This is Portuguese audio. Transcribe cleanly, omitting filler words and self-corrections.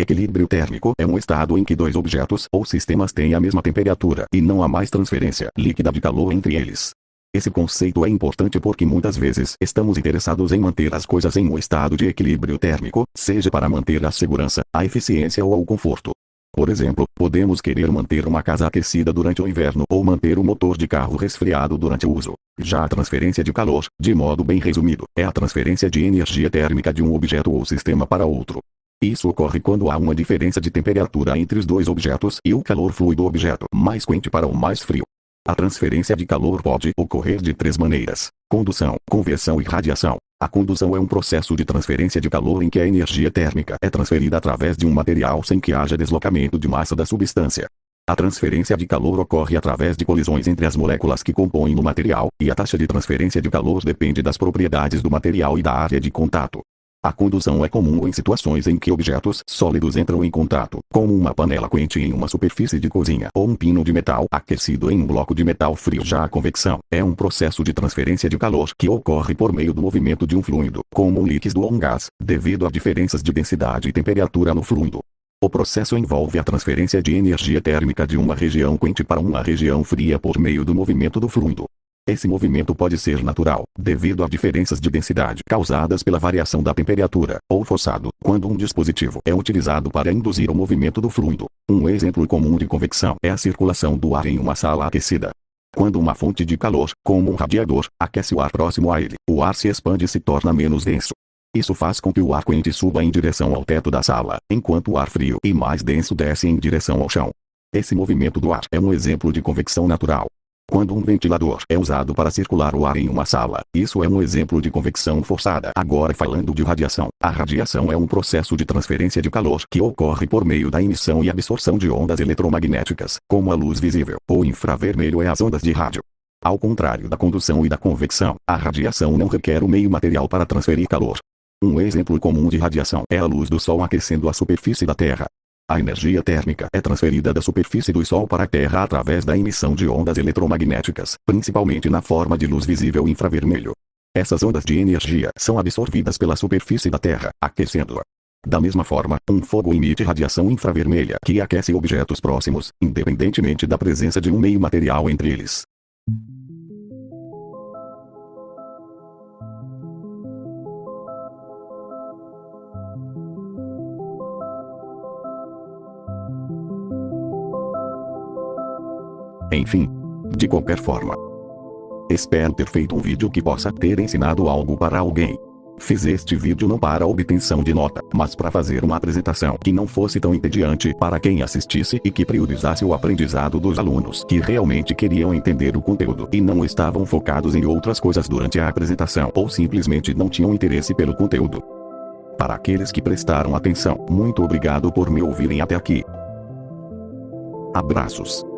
Equilíbrio térmico é um estado em que dois objetos ou sistemas têm a mesma temperatura e não há mais transferência líquida de calor entre eles. Esse conceito é importante porque muitas vezes estamos interessados em manter as coisas em um estado de equilíbrio térmico, seja para manter a segurança, a eficiência ou o conforto. Por exemplo, podemos querer manter uma casa aquecida durante o inverno ou manter o motor de carro resfriado durante o uso. Já a transferência de calor, de modo bem resumido, é a transferência de energia térmica de um objeto ou sistema para outro. Isso ocorre quando há uma diferença de temperatura entre os dois objetos e o calor flui do objeto mais quente para o mais frio. A transferência de calor pode ocorrer de três maneiras: condução, conversão e radiação. A condução é um processo de transferência de calor em que a energia térmica é transferida através de um material sem que haja deslocamento de massa da substância. A transferência de calor ocorre através de colisões entre as moléculas que compõem o material, e a taxa de transferência de calor depende das propriedades do material e da área de contato. A condução é comum em situações em que objetos sólidos entram em contato, como uma panela quente em uma superfície de cozinha ou um pino de metal aquecido em um bloco de metal frio. Já a convecção é um processo de transferência de calor que ocorre por meio do movimento de um fluido, como um líquido ou um gás, devido a diferenças de densidade e temperatura no fluido. O processo envolve a transferência de energia térmica de uma região quente para uma região fria por meio do movimento do fluido. Esse movimento pode ser natural, devido a diferenças de densidade causadas pela variação da temperatura, ou forçado, quando um dispositivo é utilizado para induzir o movimento do fluido. Um exemplo comum de convecção é a circulação do ar em uma sala aquecida. Quando uma fonte de calor, como um radiador, aquece o ar próximo a ele, o ar se expande e se torna menos denso. Isso faz com que o ar quente suba em direção ao teto da sala, enquanto o ar frio e mais denso desce em direção ao chão. Esse movimento do ar é um exemplo de convecção natural. Quando um ventilador é usado para circular o ar em uma sala, isso é um exemplo de convecção forçada. Agora falando de radiação, a radiação é um processo de transferência de calor que ocorre por meio da emissão e absorção de ondas eletromagnéticas, como a luz visível. O infravermelho é as ondas de rádio. Ao contrário da condução e da convecção, a radiação não requer o meio material para transferir calor. Um exemplo comum de radiação é a luz do Sol aquecendo a superfície da Terra. A energia térmica é transferida da superfície do Sol para a Terra através da emissão de ondas eletromagnéticas, principalmente na forma de luz visível infravermelho. Essas ondas de energia são absorvidas pela superfície da Terra, aquecendo-a. Da mesma forma, um fogo emite radiação infravermelha que aquece objetos próximos, independentemente da presença de um meio material entre eles. Enfim, de qualquer forma, espero ter feito um vídeo que possa ter ensinado algo para alguém. Fiz este vídeo não para a obtenção de nota, mas para fazer uma apresentação que não fosse tão entediante para quem assistisse e que priorizasse o aprendizado dos alunos que realmente queriam entender o conteúdo e não estavam focados em outras coisas durante a apresentação ou simplesmente não tinham interesse pelo conteúdo. Para aqueles que prestaram atenção, muito obrigado por me ouvirem até aqui. Abraços.